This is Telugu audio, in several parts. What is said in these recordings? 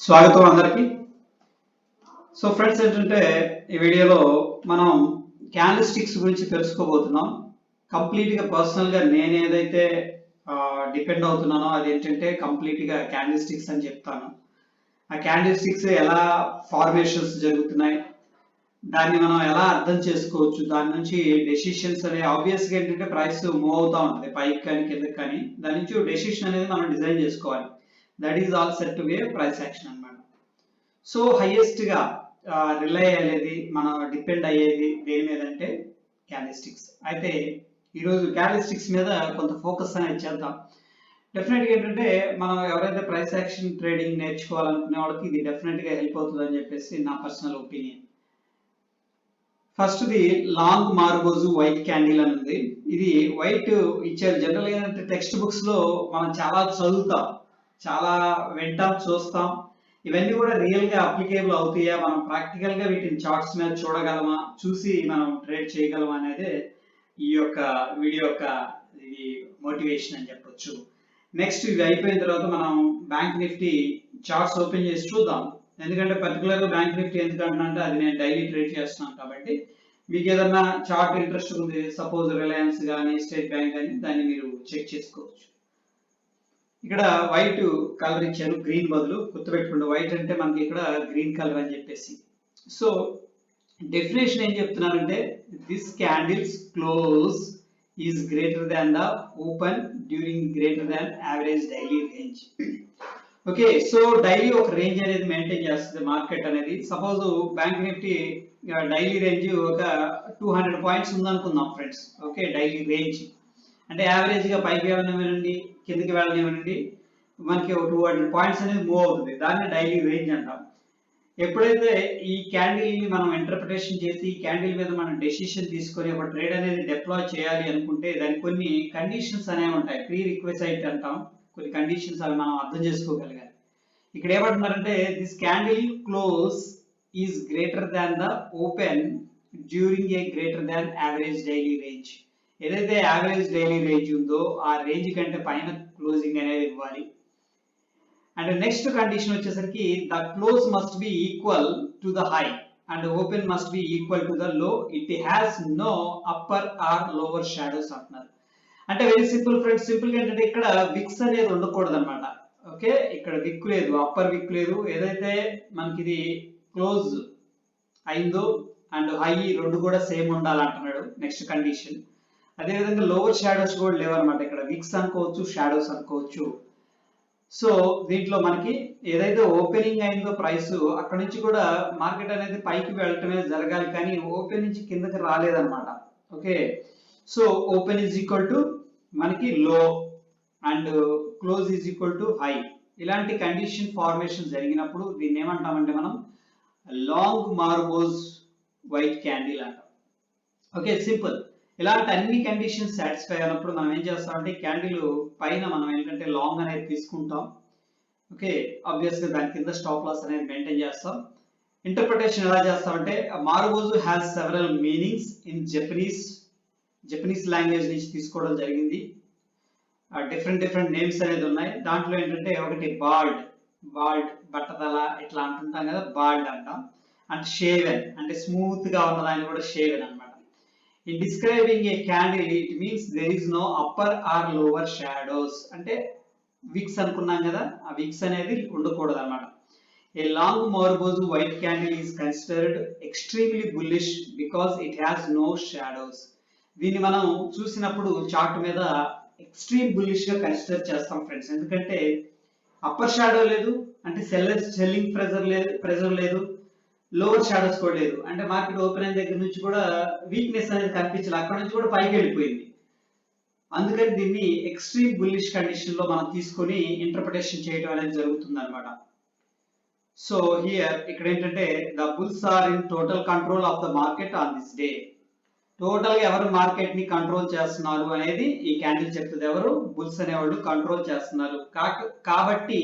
స్వాగతం అందరికి. సో ఫ్రెండ్స్ ఏంటంటే ఈ వీడియోలో మనం క్యాండిల్ స్టిక్స్ గురించి తెలుసుకోబోతున్నాం. కంప్లీట్గా పర్సనల్గా నేను ఏదైతే డిపెండ్ అవుతున్నానో అది ఏంటంటే కంప్లీట్గా క్యాండిల్ స్టిక్స్ అని చెప్తాను. ఆ క్యాండిల్ స్టిక్స్ ఎలా ఫార్మేషన్స్ జరుగుతున్నాయి, దాన్ని మనం ఎలా అర్థం చేసుకోవచ్చు, దాని నుంచి డెసిషన్స్ అనేవి ఆబ్వియస్గా ఏంటంటే ప్రైస్ మూవ్ అవుతూ ఉంటుంది పైకి కానీ కిందకి కానీ, దాని నుంచి డెసిషన్ అనేది మనం డిజైన్ చేసుకోవాలి. That is all set to be price action అనమాట. సో హైయెస్ట్ గా రిలై అయ్యేది, మనం డిపెండ్ అయ్యేది దేని మీద అంటే క్యాండిల్ స్టిక్స్. అయితే ఈరోజు క్యాండిల్ స్టిక్స్ మీద కొంత ఫోకస్ అనేది చేద్దాం. డెఫినెట్గా ఏంటంటే మనం ఎవరైతే ప్రైస్ యాక్షన్ ట్రేడింగ్ నేర్చుకోవాలనుకునే వాళ్ళకి ఇది డెఫినెట్గా హెల్ప్ అవుతుంది అని చెప్పేసి నా personal opinion. First the long marubozu white candle అని ఉంది. ఇది వైట్ ఇచ్చారు. జనరల్ గా ఏంటంటే టెక్స్ట్ బుక్స్ లో మనం చాలా చదువుతాం, చాలా వింటాం, చూస్తాం. ఇవన్నీ కూడా రియల్ గా అప్లికేబుల్ అవుతాయా, మనం ప్రాక్టికల్ గా వీటిని చార్ట్స్ మీద చూడగలమా, చూసి మనం ట్రేడ్ చేయగలమా అనేది ఈ యొక్క వీడియో యొక్క ఇది మోటివేషన్ అని చెప్పొచ్చు. నెక్స్ట్ ఇది అయిపోయిన తర్వాత మనం బ్యాంక్ నిఫ్టీ చార్ట్స్ ఓపెన్ చేసి చూద్దాం. ఎందుకంటే పర్టికులర్ గా బ్యాంక్ నిఫ్టీ ఎందుకంటే అది నేను డైలీ ట్రేడ్ చేస్తున్నాను కాబట్టి మీకు ఏదన్నా చార్ట్ ఇంట్రెస్ట్ ఉంది, సపోజ్ రిలయన్స్ కానీ స్టేట్ బ్యాంక్ కానీ, దాన్ని మీరు చెక్ చేసుకోవచ్చు. ఇక్కడ వైట్ కలర్ ఇచ్చారు, గ్రీన్ బదులు. గుర్తుపెట్టుకోండి, వైట్ అంటే మనకి ఇక్కడ గ్రీన్ కలర్ అని చెప్పేసి. సో డెఫినేషన్ ఏం చెప్తున్నారంటే this candles close is greater than the open during greater than average daily range. Okay, so daily ఒక రేంజ్ అనేది మెయింటైన్ చేస్తుంది మార్కెట్ అనేది. Suppose bank Nifty daily range ఒక 200 పాయింట్స్ ఉందనుకుందాం ఫ్రెండ్స్. ఓకే, డైలీ రేంజ్ అంటే యావరేజ్ గా పైకి వెళ్ళనివ్వండి, కిందకి వెళ్ళనివ్వండి, మనకి ఒక 200 పాయింట్స్ అనేది మూవ్ అవుతుంది. దాన్ని డైలీ రేంజ్ అంటాం. ఎప్పుడైతే ఈ క్యాండిల్ ని మనం ఇంటర్ప్రిటేషన్ చేసి ఈ క్యాండిల్ మీద మనం డెసిషన్ తీసుకొని ఒక ట్రేడ్ అనేది డిప్లాయ్ చేయాలి అనుకుంటే దానికి కొన్ని కండిషన్స్ అనేవి ఉంటాయి. ప్రీ రిక్వెసైట్ అంటాం. కొన్ని కండిషన్స్ అవి మనం అర్థం చేసుకోగలగాలి. ఇక్కడ ఏమంటున్నారంటే this candle close is greater than the open during a greater than average daily range. ఏదైతే యావరేజ్ డైలీ రేంజ్ ఉందో ఆ రేంజ్ కంటే పైన క్లోజింగ్ అనేది ఇవ్వాలి. అండ్ నెక్స్ట్ కండిషన్ వచ్చేసరికి the close must be equal to the high and open must be equal to the low. It has no upper or lower shadows అంటున్నారు. అంటే వెరీ సింపుల్ ఫ్రెండ్స్. సింపుల్ గా ఏంటంటే ఇక్కడ విక్స్ అనేది ఉండకూడదు అనమాట. ఓకే, ఇక్కడ విక్ లేదు, అప్పర్ విక్ లేదు. ఏదైతే మనకి ఇది క్లోజ్ అయిందో అండ్ హై రెండు కూడా సేమ్ ఉండాలంటున్నాడు నెక్స్ట్ కండిషన్. అదేవిధంగా లోవర్ షాడోస్ కూడా లేవన్నమాట. ఇక్కడ విక్స్ అనుకోవచ్చు, షాడోస్ అనుకోవచ్చు. సో దీంట్లో మనకి ఏదైతే ఓపెనింగ్ అయిందో ప్రైస్, అక్కడ నుంచి కూడా మార్కెట్ అనేది పైకి వెళ్ళటమే జరగాలి, కానీ ఓపెన్ నుంచి కిందకి రాలేదన్నమాట. Okay, so open is equal to మనకి low and close is equal to high. ఇలాంటి కండిషన్ ఫార్మేషన్ జరిగినప్పుడు దీన్ని ఏమంటామంటే మనం లాంగ్ మార్బోజ్ వైట్ క్యాండిల్ అంటాం. Okay, simple. ఇలాంటి అన్ని కండిషన్స్ సాటిస్ఫై అయినప్పుడు మనం ఏం చేస్తామంటే క్యాండిల్ పైన మనం ఏంటంటే లాంగ్ అనేది తీసుకుంటాం. ఓకే, ఆబ్వియస్ గా దాని కింద స్టాప్ లాస్ అనేది మెయింటైన్ చేస్తాం. ఇంటర్ప్రిటేషన్ ఎలా చేస్తామంటే marubozu has several meanings in Japanese language నుంచి తీసుకోవడం జరిగింది. డిఫరెంట్ నేమ్స్ అనేది ఉన్నాయి. దాంట్లో ఏంటంటే ఒకటి బాల్డ్ బట్టతల ఇట్లా అంటుంటాం కదా, బాల్డ్ అంటాం. అండ్ షేవెన్ అంటే స్మూత్ గా ఉన్నదాన్ని కూడా షేవెన్ అనమాట. In describing a candle, it means there is no upper or lower shadows. అంటే విక్స్ అనుకున్నాం కదా, ఆ విక్స్ అనేది ఉండకూడదు అనమాట. A long Morbozu white candle is considered extremely bullish because it has no shadows. దీన్ని మనం చూసినప్పుడు చార్ట్ మీద ఎక్స్ట్రీమ్ బుల్లిష్ గా కన్సిడర్ చేస్తాం ఫ్రెండ్స్. ఎందుకంటే అప్పర్ షాడో లేదు, అంటే సెల్లింగ్ ప్రెజర్ లేదు, లోవర్ షాడోస్ కూడా లేదు. అంటే మార్కెట్ ఓపెన్ అయిన దగ్గర నుంచి కూడా వీక్నెస్ అనేది కనిపించాలి, అక్కడ నుంచి కూడా పైకి వెళ్ళిపోయింది. అందుకని దీన్ని ఎక్స్ట్రీమ్ బుల్లిష్ కండిషన్ లో మనం తీసుకొని ఇంటర్ప్రిటేషన్ చేయడం అనేది జరుగుతుంది అనమాట. సో హియర్ ఇక్కడ ఏంటంటే the bulls are in total control of the market on this day. Total గా ఎవరు మార్కెట్ ని కంట్రోల్ చేస్తున్నారు అనేది ఈ క్యాండిల్ చెప్తుంది. ఎవరు? బుల్స్ అనేవాళ్ళు కంట్రోల్ చేస్తున్నారు. కాబట్టి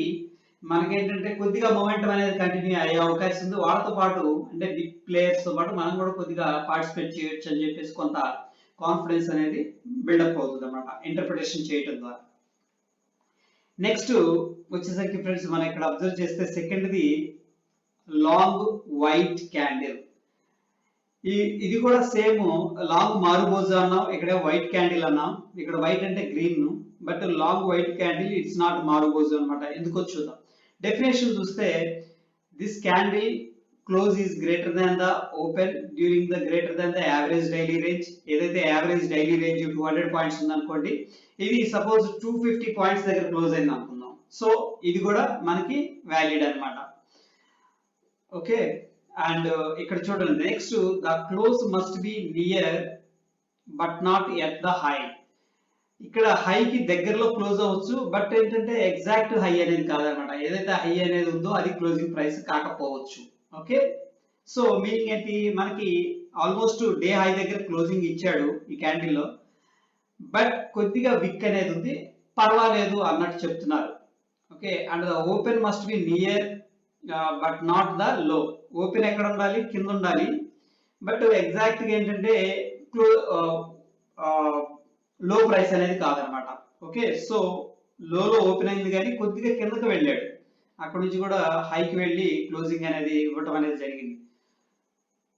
మనకేంటంటే కొద్దిగా మొమెంటం అనేది కంటిన్యూ అయ్యే అవకాశం ఉంది. వాళ్ళతో పాటు అంటే బిగ్ ప్లేయర్స్ తో పాటు మనం కూడా కొద్దిగా పార్టిసిపేట్ చేయొచ్చు అని చెప్పేసి కొంత కాన్ఫిడెన్స్ అనేది బిల్డప్ అవుతుంది అన్నమాట ఇంటర్ప్రిటేషన్ చేయటం ద్వారా. నెక్స్ట్ వచ్చేసరికి ఫ్రెండ్స్ మనం ఇక్కడ అబ్జర్వ్ చేస్తే సెకండ్ది లాంగ్ వైట్ క్యాండిల్. ఇది కూడా సేమ్ లాంగ్ మారుబోజు అన్నాం, ఇక్కడ వైట్ క్యాండిల్ అన్నాం. ఇక్కడ వైట్ అంటే green, but long white candle it's not మారుబోజు అనమాట. ఎందుకో చూద్దాం. డెఫినేషన్ చూస్తే this candle close is greater than the open during the greater than the average daily range. ఏదైతే యావరేజ్ డైలీ రేంజ్ 200 పాయింట్స్ ఉందనుకోండి, ఇది సపోజ్ 250 పాయింట్స్ దగ్గర క్లోజ్ అయింది అనుకుందాం. సో ఇది కూడా మనకి వ్యాలిడ్ అనమాట. ఓకే, అండ్ ఇక్కడ చూడండి next, the close must be near but not at the high. ఇక్కడ హైకి దగ్గరలో క్లోజ్ అవ్వచ్చు, బట్ ఏంటంటే ఎగ్జాక్ట్ హై అనేది కాదనమాట. ఏదైతే హై అనేది ఉందో అది క్లోజింగ్ ప్రైస్ కాకపోవచ్చు. ఓకే, సో మీనింగ్ ఏంటి, మనకి ఆల్మోస్ట్ డే హై దగ్గర క్లోజింగ్ ఇచ్చాడు ఈ క్యాండిల్లో, బట్ కొద్దిగా విక్ అనేది ఉంది, పర్వాలేదు అన్నట్టు చెప్తున్నారు. Okay, and the open must be near but not the low. Open ఎక్కడ ఉండాలి, కింద ఉండాలి, బట్ ఎగ్జాక్ట్ గా ఏంటంటే లో ప్రైస్ అనేది కాదనమాట. ఓకే, సో లోలో ఓపెన్ అయింది కానీ కొద్దిగా కిందకి వెళ్ళాడు, అక్కడ నుంచి కూడా హైకి వెళ్ళి క్లోజింగ్ అనేది ఇవ్వటం అనేది జరిగింది.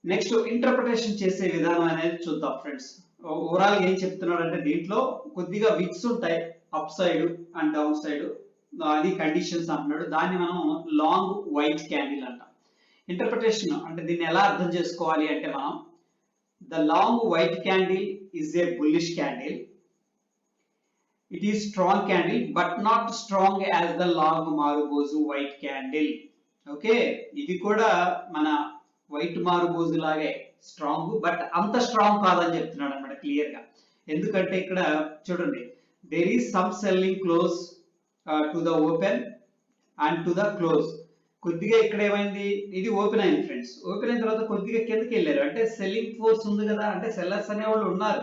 నెక్స్ట్ ఇంటర్ప్రిటేషన్ చేసే విధానం అనేది చూద్దాం ఫ్రెండ్స్. ఓవరాల్ ఏం చెప్తున్నాడు అంటే, దీంట్లో కొద్దిగా విక్స్ ఉంటాయి up side and down side, అది కండిషన్స్ అంటున్నాడు. దాన్ని మనం లాంగ్ వైట్ క్యాండిల్ అంటాం. ఇంటర్ప్రిటేషన్ అంటే దీన్ని ఎలా అర్థం చేసుకోవాలి అంటే, మనం the long white candle is a bullish candle. It is strong candle but not strong as the long marubozu white candle. Okay, ఇది కూడా మన వైట్ మారుబోజు లాగే స్ట్రాంగ్, బట్ అంత స్ట్రాంగ్ కాదని చెప్తున్నాడు అనమాట క్లియర్ గా. ఎందుకంటే ఇక్కడ చూడండి, there is some selling close to the open and to the close. కొద్దిగా ఇక్కడ ఏమైంది, ఇది ఓపెన్ అయింది ఫ్రెండ్స్. ఓపెన్ అయిన తర్వాత కొద్దిగా కిందకి వెళ్ళారు, అంటే సెల్లింగ్ ఫోర్స్ ఉంది కదా, అంటే సెల్లర్స్ అనేవాళ్ళు ఉన్నారు.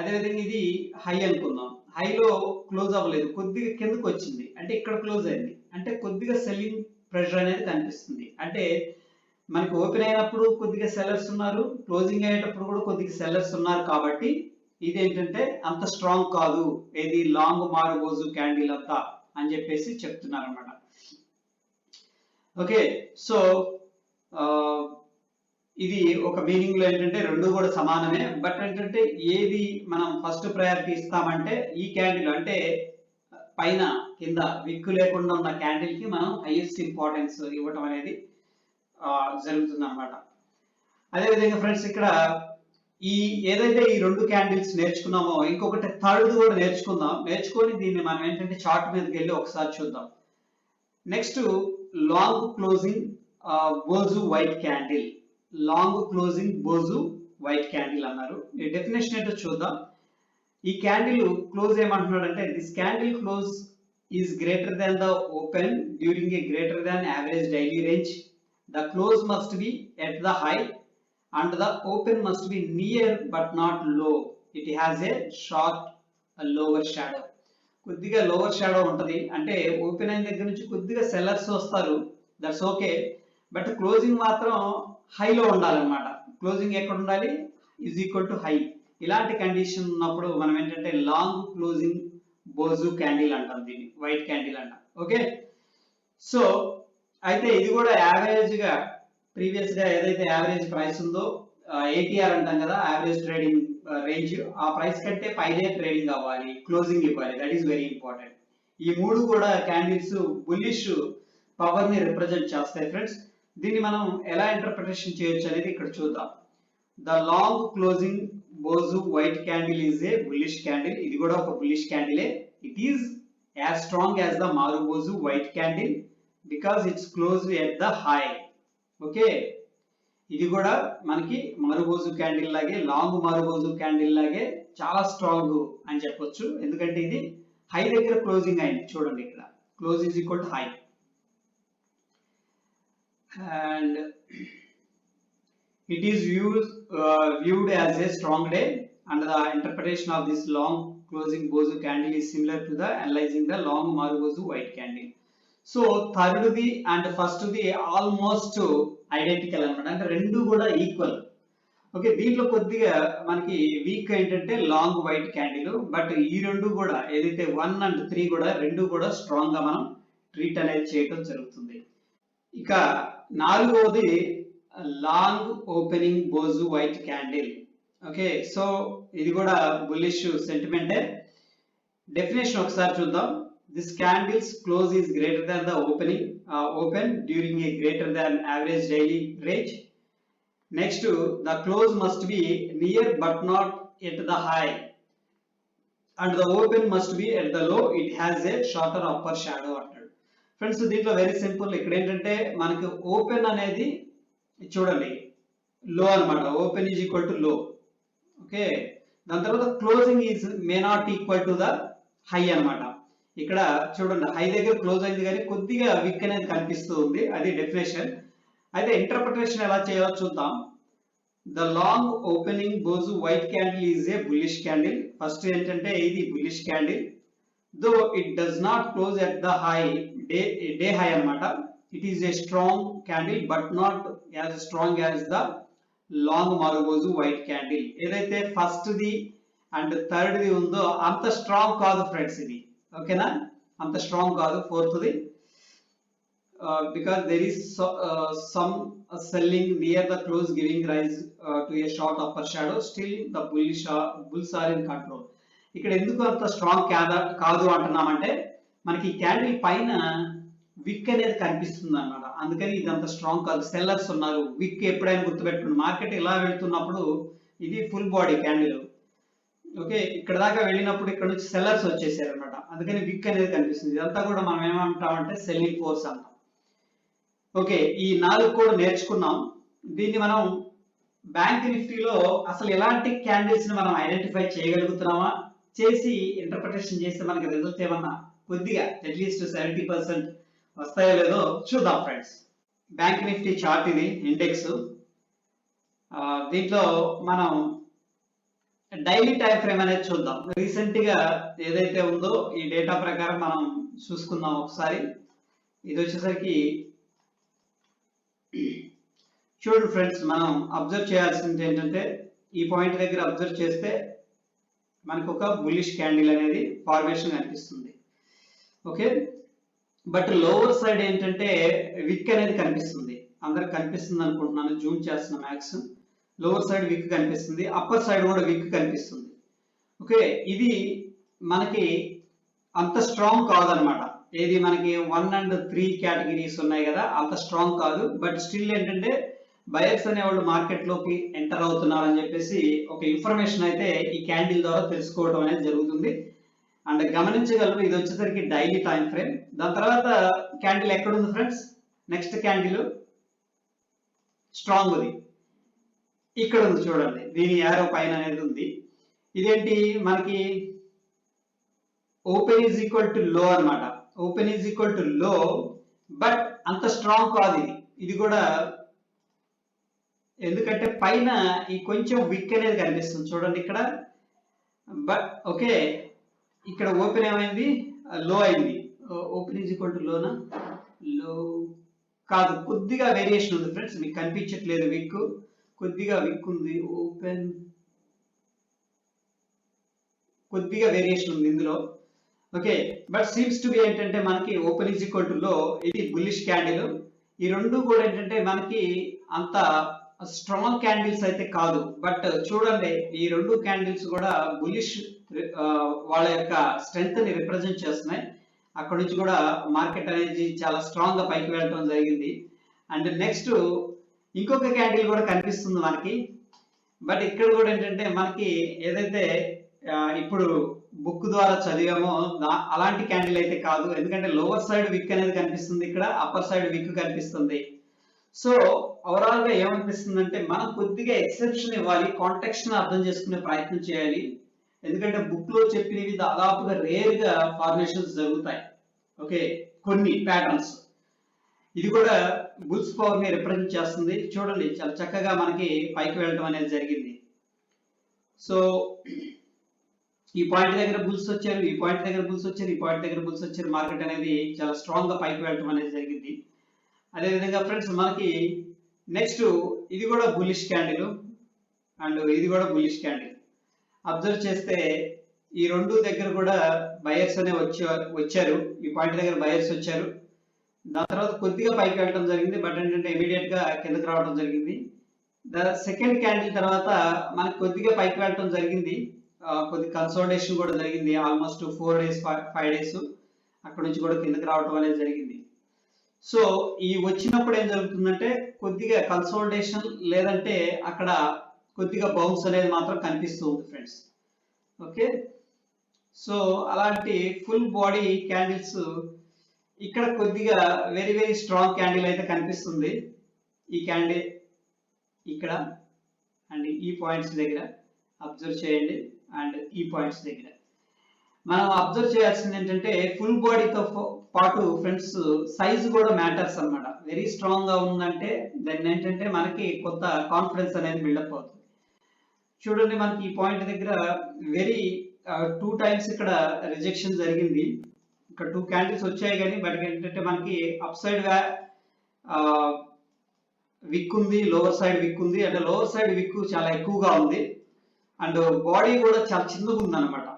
అదేవిధంగా ఇది హై అనుకుందాం, హైలో క్లోజ్ అవ్వలేదు, కొద్దిగా కిందకి వచ్చింది, అంటే ఇక్కడ క్లోజ్ అయింది, అంటే కొద్దిగా సెల్లింగ్ ప్రెషర్ అనేది కనిపిస్తుంది. అంటే మనకి ఓపెన్ అయినప్పుడు కొద్దిగా సెల్లర్స్ ఉన్నారు, క్లోజింగ్ అయ్యేటప్పుడు కూడా కొద్దిగా సెల్లర్స్ ఉన్నారు. కాబట్టి ఇది ఏంటంటే అంత స్ట్రాంగ్ కాదు, ఏది లాంగ్ మారుబోజు క్యాండిల్ అంతా అని చెప్పేసి చెప్తున్నారు అనమాట. ఓకే, సో ఇది ఒక మీనింగ్ లో ఏంటంటే రెండు కూడా సమానమే, బట్ ఏంటంటే ఏది మనం ఫస్ట్ ప్రయారిటీ ఇస్తామంటే ఈ క్యాండిల్, అంటే పైన కింద విక్కు లేకుండా ఉన్న క్యాండిల్ కి మనం హైయెస్ట్ ఇంపార్టెన్స్ ఇవ్వటం అనేది జరుగుతుంది అనమాట. అదేవిధంగా ఫ్రెండ్స్, ఇక్కడ ఈ ఏదైతే ఈ రెండు క్యాండిల్స్ నేర్చుకున్నామో, ఇంకొకటి థర్డ్ కూడా నేర్చుకుందాం. నేర్చుకొని దీన్ని మనం ఏంటంటే చార్ట్ మీదకి వెళ్ళి ఒకసారి చూద్దాం. నెక్స్ట్, లాంగ్ క్లోజింగ్ బోజు వైట్ క్యాండిల్. లాంగ్ క్లోజింగ్ బోజు వైట్ క్యాండిల్ అన్నారు. ఈ డెఫినేషన్ ఏంటో చూద్దాం. ఈ క్యాండిల్ క్లోజ్ ఏమంటున్నాడు అంటే, this candle close is greater than the open during a greater than average daily range. The close must be at the high and the open must be near but not low. It has a short lower shadow. కొద్దిగా లోవర్ షాడో ఉంటది, అంటే ఓపెన్ అయిన దగ్గర నుంచి కొద్దిగా సెల్లర్స్ వస్తారు, దట్స్ ఓకే, బట్ క్లోజింగ్ మాత్రం హైలో ఉండాలన్నమాట. క్లోజింగ్ ఎక్కడ ఉండాలి, ఈజ్ ఈక్వల్ టు హై. ఇలాంటి కండిషన్ ఉన్నప్పుడు మనం ఏంటంటే లాంగ్ క్లోజింగ్ బోజు క్యాండిల్ అంటాం, దీన్ని వైట్ క్యాండిల్ అంటాం. ఓకే, సో అయితే ఇది కూడా యావరేజ్ గా ప్రీవియస్ గా ఏదైతే యావరేజ్ ప్రైస్ ఉందో, ఏటీఆర్ అంటాం కదా, యావరేజ్ ట్రేడింగ్ రేంజ్, ఆ ప్రైస్ కంటే పైనే ట్రేడింగ్ అవ్వాలి, క్లోజింగ్ ఇవ్వాలి. That is very important. ఈ మూడు కూడా క్యాండిల్స్ బుల్లిష్ పవర్ ని రిప్రజెంట్ చేస్తాయి ఫ్రెండ్స్. దీన్ని మనం ఎలా ఇంటర్ప్రిటేషన్ చేయొచ్చు అనేది ఇక్కడ చూద్దాం. ద లాంగ్ క్లోజింగ్ బోజు white candle is a bullish candle. ఇది కూడా ఒక బుల్లిష్ క్యాండిలే. It is as strong as the marubozu white candle because it's closed at the high. Okay, ఇది కూడా మనకి మారుబోజు క్యాండిల్ లాగే, లాంగ్ మారుబోజు క్యాండిల్ లాగే చాలా స్ట్రాంగ్ అని చెప్పొచ్చు. ఎందుకంటే ఇది హై దగ్గర క్లోజింగ్ అయింది. చూడండి, ఇక్కడ close is equal to high. And it is viewed as a strong day, and the interpretation of this long closing bozu candle is similar to the analyzing the long marubozu white candle. So third the and first the almost identical అనమాట, అంటే రెండు కూడా ఈక్వల్. ఓకే, దీంట్లో కొద్దిగా మనకి వీక్ ఏంటంటే లాంగ్ వైట్ క్యాండిల్, బట్ ఈ రెండు కూడా ఏదైతే 1 and 3 కూడా రెండు కూడా స్ట్రాంగ్ గా మనం ట్రీట్ అనేది చేయడం జరుగుతుంది. ఇక నాలుగవది లాంగ్ ఓపెనింగ్ బోజు వైట్ క్యాండిల్. ఓకే, సో ఇది కూడా బుల్లిష్ సెంటిమెంటే. డెఫినేషన్ ఒకసారి చూద్దాం. This candles close is greater than the open during a greater than average daily range. Next, the close must be near but not at the high and the open must be at the low. It has a shorter upper shadow అంటాడు. ఫ్రెండ్స్, దీంట్లో వెరీ సింపుల్. ఇక్కడ ఏంటంటే మనకి ఓపెన్ అనేది చూడండి లో అనమాట. ఓపెన్ ఈజ్ ఈక్వల్ టు లో. ఓకే, దాని తర్వాత closing is may not equal to the high అనమాట. ఇక్కడ చూడండి హై దగ్గర క్లోజ్ అయింది కానీ కొద్దిగా విక్ అనేది కనిపిస్తూ ఉంది. అది డెఫినేషన్. అయితే ఇంటర్ప్రిటేషన్ ఎలా చేయాలో చూద్దాం. ద లాంగ్ ఓపెనింగ్ బోజు white candle is a bullish candle. First ఏంటంటే ఇది bullish candle. Though it does not close at the high day high అనమాట. It is a strong candle but not as strong as the long marubozu white candle. ఏదైతే first day and third day ఉందో అంత స్ట్రాంగ్ కాదు ఫ్రెండ్స్ ఇది. ఓకేనా, అంత స్ట్రాంగ్ కాదు. Fourth the because there is some selling near the close giving rise to a short upper shadow, still the bulls are in control. ఇక్కడ ఎందుకు అంత స్ట్రాంగ్ కాదు అంటున్నామంటే మనకి క్యాండిల్ పైన విక్ అనేది కనిపిస్తుంది అన్నమాట. అందుకని ఇది అంత స్ట్రాంగ్ కాదు. సెల్లర్స్ ఉన్నారు. విక్ ఎప్పుడైనా గుర్తుపెట్టుకోండి, మార్కెట్ ఇలా వెళ్తున్నప్పుడు ఇది ఫుల్ బాడీ క్యాండిల్. ఓకే, ఇక్కడ దాకా వెళ్ళినప్పుడు ఇక్కడ నుంచి సెల్లర్స్ వచ్చేసారు అనమాట. అందుకని విక్ అనేది కనిపిస్తుంది. ఇదంతా కూడా మనం ఏమంటామంటే సెల్లింగ్ ఫోర్స్ అంటాం. ఓకే, ఈ 4 కూడా నేర్చుకున్నాం. దీన్ని మనం బ్యాంక్ నిఫ్టీలో అసలు ఎలాంటి క్యాండిల్స్ ని మనం ఐడెంటిఫై చేయగలుగుతున్నామా, చేసి ఇంటర్ప్రిటేషన్ చేస్తే మనకి రిజల్ట్ ఏమన్నా కొద్దిగా అట్లీస్ట్ 70% వస్తాయో లేదో చూద్దాం ఫ్రెండ్స్. బ్యాంక్ నిఫ్టీ చార్ట్ ఇది, ఇండెక్స్. దీంట్లో మనం డైలీ టైం ఫ్రేమ్ అనేది చూద్దాం. రీసెంట్ గా ఏదైతే ఉందో ఈ డేటా ప్రకారం మనం చూసుకుందాం ఒకసారి. ఇది వచ్చేసరికి చూడండి ఫ్రెండ్స్, మనం అబ్జర్వ్ చేయాల్సింది ఏంటంటే ఈ పాయింట్ దగ్గర అబ్జర్వ్ చేస్తే మనకు ఒక బుల్లిష్ క్యాండిల్ అనేది ఫార్మేషన్ కనిపిస్తుంది. ఓకే, బట్ లోవర్ సైడ్ ఏంటంటే విక్ అనేది కనిపిస్తుంది. అందరికి కనిపిస్తుంది అనుకుంటున్నాను, జూమ్ చేస్తున్న మ్యాక్స్. లోవర్ సైడ్ విక్ కనిపిస్తుంది, అప్పర్ సైడ్ కూడా విక్ కనిపిస్తుంది. ఓకే, ఇది మనకి అంత స్ట్రాంగ్ కాదనమాట. ఏది మనకి 1 and 3 కేటగిరీస్ ఉన్నాయి కదా, అంత స్ట్రాంగ్ కాదు. బట్ స్టిల్ ఏంటంటే బయర్స్ అనేవాళ్ళు మార్కెట్ లోకి ఎంటర్ అవుతున్నారు అని చెప్పేసి ఒక ఇన్ఫర్మేషన్ అయితే ఈ క్యాండిల్ ద్వారా తెలుసుకోవడం అనేది జరుగుతుంది. అండ్ గమనించగలరు, ఇది వచ్చేసరికి డైలీ టైం ఫ్రేమ్. దాని తర్వాత క్యాండిల్ ఎక్కడ ఉంది ఫ్రెండ్స్? నెక్స్ట్ క్యాండిల్ స్ట్రాంగ్ ఉంది, ఇక్కడ ఉంది చూడండి. దీని యారో పైన అనేది ఉంది. ఇదేంటి మనకి ఓపెన్ ఈజ్ ఈక్వల్ టు లో అనమాట. ఓపెన్ ఈజ్ ఈక్వల్ టు లో, బట్ అంత స్ట్రాంగ్ కాదు ఇది. ఇది కూడా ఎందుకంటే పైన ఈ కొంచెం విక్ అనేది కనిపిస్తుంది చూడండి ఇక్కడ. బట్ ఓకే, ఇక్కడ ఓపెన్ ఏమైంది? లో అయింది. ఓపెన్ ఈజ్ ఈక్వల్ టు లోనా? లో కాదు, కొద్దిగా వేరియేషన్ ఉంది ఫ్రెండ్స్. మీకు కనిపించట్లేదు విక్, కొద్దిగా విక్ ఉంది. ఓపెన్ కొద్దిగా వేరియేషన్ ఉంది ఇందులో. Okay, but seems to be ఏంటంటే మనకి ఓపెన్ ఈజ్ ఈక్వల్ టు లో, ఇది బుల్లిష్ క్యాండిల్. ఈ రెండు కూడా ఏంటంటే మనకి అంత స్ట్రాంగ్ క్యాండిల్స్ అయితే కాదు. బట్ చూడండి, ఈ రెండు క్యాండిల్స్ కూడా బుల్లిష్ వాళ్ళ యొక్క స్ట్రెంగ్త్ ని రిప్రజెంట్ చేస్తున్నాయి. అక్కడ నుంచి కూడా మార్కెట్ అనేది చాలా స్ట్రాంగ్ గా పైకి వెళ్ళడం జరిగింది. అండ్ నెక్స్ట్ ఇంకొక క్యాండిల్ కూడా కనిపిస్తుంది మనకి. బట్ ఇక్కడ కూడా ఏంటంటే మనకి ఏదైతే ఇప్పుడు బుక్ ద్వారా చదివామో అలాంటి క్యాండిల్ అయితే కాదు. ఎందుకంటే లోవర్ సైడ్ విక్ అనేది కనిపిస్తుంది, ఇక్కడ అప్పర్ సైడ్ విక్ కనిపిస్తుంది. సో ఓవరాల్ గా ఏమనిపిస్తుంది అంటే మనం కొద్దిగా ఎక్సెప్షన్ ఇవ్వాలి, కాంటెక్స్ట్ ని అర్థం చేసుకునే ప్రయత్నం చేయాలి. ఎందుకంటే బుక్ లో చెప్పినవి దాదాపుగా రేర్ గా ఫార్మేషన్స్ జరుగుతాయి. ఓకే, కొన్ని ప్యాటర్న్స్. ఇది కూడా బుల్స్ పవర్ ని రిప్రజెంట్ చేస్తుంది. చూడండి, చాలా చక్కగా మనకి పైకి వెళ్ళడం అనేది జరిగింది. సో ఈ పాయింట్ దగ్గర బుల్స్ వచ్చారు, ఈ పాయింట్ దగ్గర బుల్స్ వచ్చారు, ఈ పాయింట్ దగ్గర బుల్స్ వచ్చారు. మార్కెట్ అనేది చాలా స్ట్రాంగ్ గా పైకి వెళ్ళడం అనేది జరిగింది. అదేవిధంగా ఫ్రెండ్స్ మనకి నెక్స్ట్ ఇది కూడా బుల్లిష్ క్యాండిల్ అండ్ ఇది కూడా బుల్లిష్ క్యాండిల్. అబ్జర్వ్ చేస్తే ఈ రెండు దగ్గర కూడా బయర్స్ అనే వచ్చారు. ఈ పాయింట్ దగ్గర బయర్స్ వచ్చారు, దాని తర్వాత కొద్దిగా పైకి వెళ్ళడం జరిగింది, బట్ ఏంటంటే ఇమీడియట్ గా కిందకి రావడం జరిగింది. సెకండ్ క్యాండిల్ తర్వాత మనకి కొద్దిగా పైకి వెళ్ళడం జరిగింది, కొద్ది కన్సోలిడేషన్ కూడా జరిగింది, ఆల్మోస్ట్ 4 days 5 days అక్కడ నుంచి కూడా కిందకి రావడం అనేది జరిగింది. సో ఈ వచ్చినప్పుడు ఏం జరుగుతుందంటే కొద్దిగా కన్సోలిడేషన్ లేదంటే అక్కడ కొద్దిగా బౌన్స్ అనేది మాత్రం కనిపిస్తూ ఉంది ఫ్రెండ్స్. ఓకే, సో అలాంటి ఫుల్ బాడీ క్యాండిల్స్ ఇక్కడ కొద్దిగా వెరీ వెరీ స్ట్రాంగ్ క్యాండిల్ అయితే కనిపిస్తుంది. ఈ క్యాండిల్ ఇక్కడ అండ్ ఈ పాయింట్స్ దగ్గర అబ్జర్వ్ చేయండి, అండ్ ఈ పాయింట్స్ దగ్గర మనం అబ్జర్వ్ చేయాల్సింది ఏంటంటే ఫుల్ బాడీతో పాటు ఫ్రెండ్స్ సైజ్ కూడా మ్యాటర్స్ అన్నమాట. వెరీ స్ట్రాంగ్ గా ఉందంటే దాన్ని ఏంటంటే మనకి కొత్త కాన్ఫిడెన్స్ అనేది బిల్డప్ అవుతుంది. చూడండి మనకి ఈ పాయింట్ దగ్గర వెరీ 2 times ఇక్కడ రిజెక్షన్ జరిగింది. ఇక్కడ 2 candles వచ్చాయి కానీ బట్ ఏంటంటే మనకి అప్ సైడ్ విక్ ఉంది, లోవర్ సైడ్ విక్ ఉంది. అంటే లోవర్ సైడ్ విక్ చాలా ఎక్కువగా ఉంది అండ్ బాడీ కూడా చాలా చిన్నగా ఉంది అనమాట.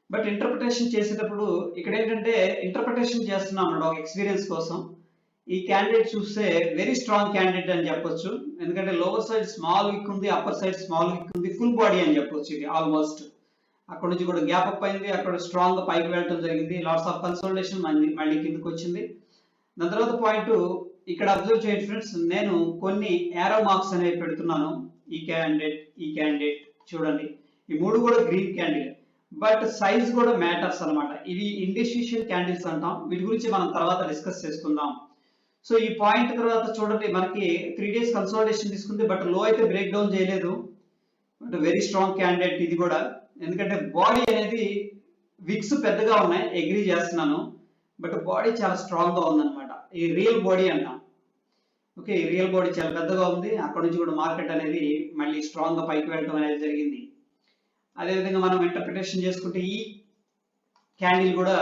బట్ ఇంటర్ప్రిటేషన్ చేసేటప్పుడు ఇక్కడ ఏంటంటే ఇంటర్ప్రిటేషన్ చేస్తున్నాం అన్నమాట ఒక ఎక్స్పీరియన్స్ కోసం. ఈ క్యాండిడేట్ చూస్తే వెరీ స్ట్రాంగ్ క్యాండిడేట్ అని చెప్పొచ్చు, ఎందుకంటే లోవర్ సైడ్ స్మాల్ విక్ ఉంది, అప్పర్ సైడ్ స్మాల్ విక్ ఉంది, ఫుల్ బాడీ అని చెప్పొచ్చు. ఇది ఆల్మోస్ట్ అక్కడ నుంచి కూడా గ్యాప్ అప్ అయింది, అక్కడ స్ట్రాంగ్ గా పైకి వెళ్ళడం జరిగింది, లాట్స్ ఆఫ్ కన్సోలిడేషన్ మళ్ళీ కిందకి వచ్చింది. దాని తర్వాత పాయింట్ ఇక్కడ అబ్జర్వ్ చేయండి ఫ్రెండ్స్, నేను కొన్ని యారో మార్క్స్ అనేవి పెడుతున్నాను. ఈ క్యాండిడేట్ చూడండి, ఈ 3 కూడా గ్రీన్ క్యాండిల్, బట్ సైజ్ కూడా మ్యాటర్స్ అన్నమాట. ఇవి ఇండిసిషన్ క్యాండిల్స్ అంటాం, వీటి గురించి మనం తర్వాత డిస్కస్ చేసుకుందాం. సో ఈ పాయింట్ తర్వాత చూడండి మనకి 3 days కన్సోలిడేషన్ తీసుకుంది, బట్ లో అయితే బ్రేక్ డౌన్ చేయలేదు, బట్ వెరీ స్ట్రాంగ్ క్యాండిడేట్ ఇది కూడా. ఎందుకంటే బాడీ అనేది విక్స్ పెద్దగా ఉన్నాయి, అగ్రీ చేస్తున్నాను, బట్ బాడీ చాలా స్ట్రాంగ్ గా ఉందన్నమాట. ఈ రియల్ బాడీ అంటాం. ఓకే, ఈ రియల్ బాడీ చాలా పెద్దగా ఉంది, అక్కడ నుంచి కూడా మార్కెట్ అనేది మళ్ళీ స్ట్రాంగ్ గా పైకి వెళ్ళడం అనేది జరిగింది. అదేవిధంగా మనం ఇంటర్ప్రిటేషన్ చేసుకుంటే ఈ క్యాండిల్ కూడా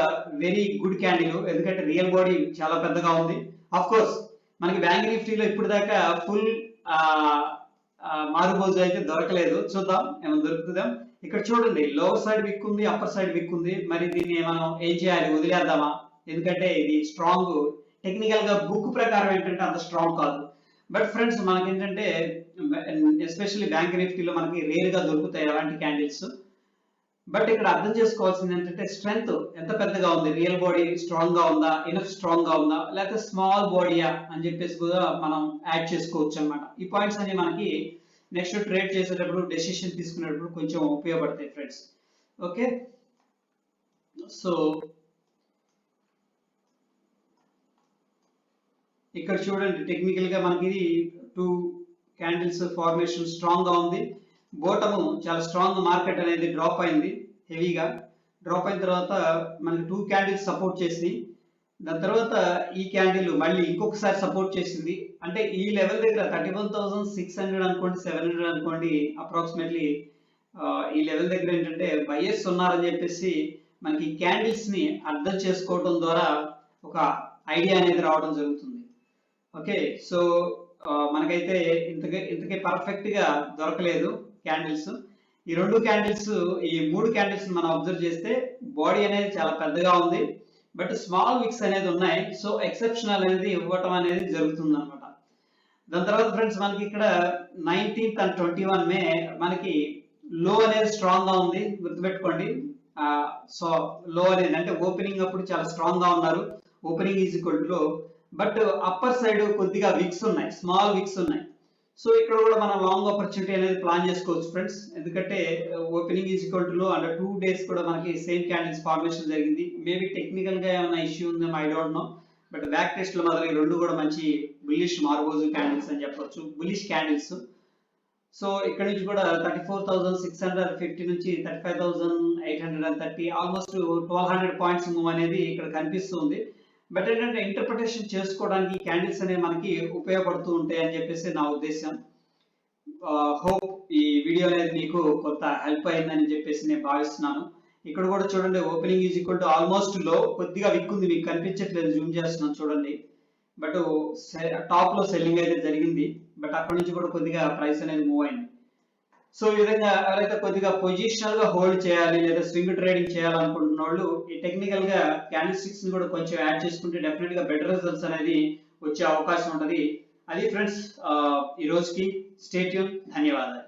వెరీ గుడ్ క్యాండిల్, ఎందుకంటే రియల్ బాడీ చాలా పెద్దగా ఉంది. ఆఫ్ కోర్స్ మనకి బ్యాంక్ నిఫ్టీలో ఇప్పుడు దాకా ఫుల్ మారుబోజు అయితే దొరకలేదు, చూద్దాం ఏమైనా దొరుకుతుందాం. ఇక్కడ చూడండి లోవర్ సైడ్ విక్ ఉంది, అప్పర్ సైడ్ విక్ ఉంది, మరి దీన్ని మనం ఏం చేయాలి, వదిలేద్దామా? ఎందుకంటే ఇది స్ట్రాంగ్, టెక్నికల్ గా బుక్ ప్రకారం ఏంటంటే అంత స్ట్రాంగ్ కాదు. బట్ ఫ్రెండ్స్ మనకి ఏంటంటే ఎస్పెషల్లీ బ్యాంక్ నిఫ్టీలో మనకి రేర్ గా దొరుకుతాయి అలాంటి క్యాండిల్స్. బట్ ఇక్కడ అర్థం చేసుకోవాల్సింది ఏంటంటే స్ట్రెంగ్త్ ఎంత పెద్దగా ఉంది, రియల్ బాడీ స్ట్రాంగ్ గా ఉందా, ఇనఫ్ స్ట్రాంగ్ గా ఉందా, లేకపోతే స్మాల్ బాడీయా అని చెప్పేసి కూడా మనం యాడ్ చేసుకోవచ్చు అనమాట. ఈ పాయింట్స్ అన్ని మనకి నెక్స్ట్ ట్రేడ్ చేసేటప్పుడు డెసిషన్ తీసుకునేటప్పుడు కొంచెం ఉపయోగపడతాయి ఫ్రెండ్స్. ఓకే, సో ఇక్కడ చూడండి టెక్నికల్ గా మనకి 2 క్యాండిల్స్ ఫార్మేషన్ స్ట్రాంగ్ గా ఉంది. బోటము చాలా స్ట్రాంగ్ మార్కెట్ అనేది డ్రాప్ అయింది, హెవీగా డ్రాప్ అయిన తర్వాత మనకి 2 క్యాండిల్స్ సపోర్ట్ చేసింది. దాని తర్వాత ఈ క్యాండిల్ మళ్ళీ ఇంకొకసారి సపోర్ట్ చేసింది. అంటే ఈ లెవెల్ దగ్గర 31,600 అనుకోండి, 700 అనుకోండి అప్రాక్సిమేట్లీ, ఈ లెవెల్ దగ్గర ఏంటంటే బయర్స్ ఉన్నారని చెప్పేసి మనకి ఈ క్యాండిల్స్ ని అర్థం చేసుకోవడం ద్వారా ఒక ఐడియా అనేది రావడం జరుగుతుంది. ఓకే, సో మనకైతే ఇంతకే పర్ఫెక్ట్ గా దొరకలేదు క్యాండిల్స్. ఈ 2 క్యాండిల్స్, ఈ 3 క్యాండిల్స్ మనం అబ్జర్వ్ చేస్తే బాడీ అనేది చాలా పెద్దగా ఉంది, బట్ స్మాల్ విక్స్ అనేది ఉన్నాయి. సో ఎక్సెప్షనల్ అనేది ఇవ్వటం అనేది జరుగుతుంది అనమాట. దాని తర్వాత ఫ్రెండ్స్ మనకి ఇక్కడ 19th and 21 మే మనకి లో అనేది స్ట్రాంగ్ గా ఉంది, గుర్తుపెట్టుకోండి. సో లో అనేది అంటే ఓపెనింగ్ అప్పుడు చాలా స్ట్రాంగ్ గా ఉన్నారు, ఓపెనింగ్ ఈజ్ ఈక్వల్ టు లో, బట్ అప్పర్ సైడ్ కొద్దిగా విక్స్ ఉన్నాయి, స్మాల్ విక్స్ ఉన్నాయి. సో ఇక్కడ కూడా మనం లాంగ్ ఆపర్చునిటీ అనేది ప్లాన్ చేసుకోవచ్చు ఫ్రెండ్స్, ఎందుకంటే ఓపెనింగ్ ఈజ్ ఈక్వల్ టు లో అండ్ 2 days కూడా మనకి సేమ్ క్యాండిల్స్ ఫార్మేషన్ జరిగింది. మేబీ టెక్నికల్ గా ఏమైనా ఇష్యూ ఉందేమో, I don't know, but back test లో మాత్రం ఈ 2 కూడా మంచి బుల్లిష్ మార్బోజు క్యాండిల్స్ అని చెప్పొచ్చు, బుల్లిష్ క్యాండిల్స్. సో ఇక్కడ నుంచి కూడా 34,650 నుంచి 35,830, ఆల్మోస్ట్ 1200 పాయింట్స్ మూవ్ అనేది ఇక్కడ కనిపిస్తుంది. బట్ ఏంటంటే ఇంటర్ప్రిటేషన్ చేసుకోవడానికి క్యాండిల్స్ అనేవి మనకి ఉపయోగపడుతూ ఉంటాయి అని చెప్పేసి నా ఉద్దేశం. హోప్ ఈ వీడియో అనేది మీకు కొంత హెల్ప్ అయిందని చెప్పేసి నేను భావిస్తున్నాను. ఇక్కడ కూడా చూడండి opening is equal to almost లో, కొద్దిగా విక్ ఉంది, మీకు కనిపించట్లేదు, జూమ్ చేస్తున్నాను చూడండి, బట్ టాప్ లో సెల్లింగ్ అయితే జరిగింది, బట్ అక్కడ నుంచి కూడా కొద్దిగా ప్రైస్ అనేది మూవ్ అయింది. సో ఈ విధంగా ఎవరైతే కొద్దిగా పొజిషనల్ గా హోల్డ్ చేయాలి లేదా స్వింగ్ ట్రేడింగ్ చేయాలనుకుంటున్న వాళ్ళు ఈ టెక్నికల్ గా క్యాండిల్ స్టిక్స్ ని కూడా కొంచెం యాడ్ చేసుకుంటే డెఫినెట్ గా బెటర్ రిజల్ట్స్ అనేది వచ్చే అవకాశం ఉంటది. అది ఫ్రెండ్స్ ఈ రోజుకి. Stay tune. ధన్యవాదాలు.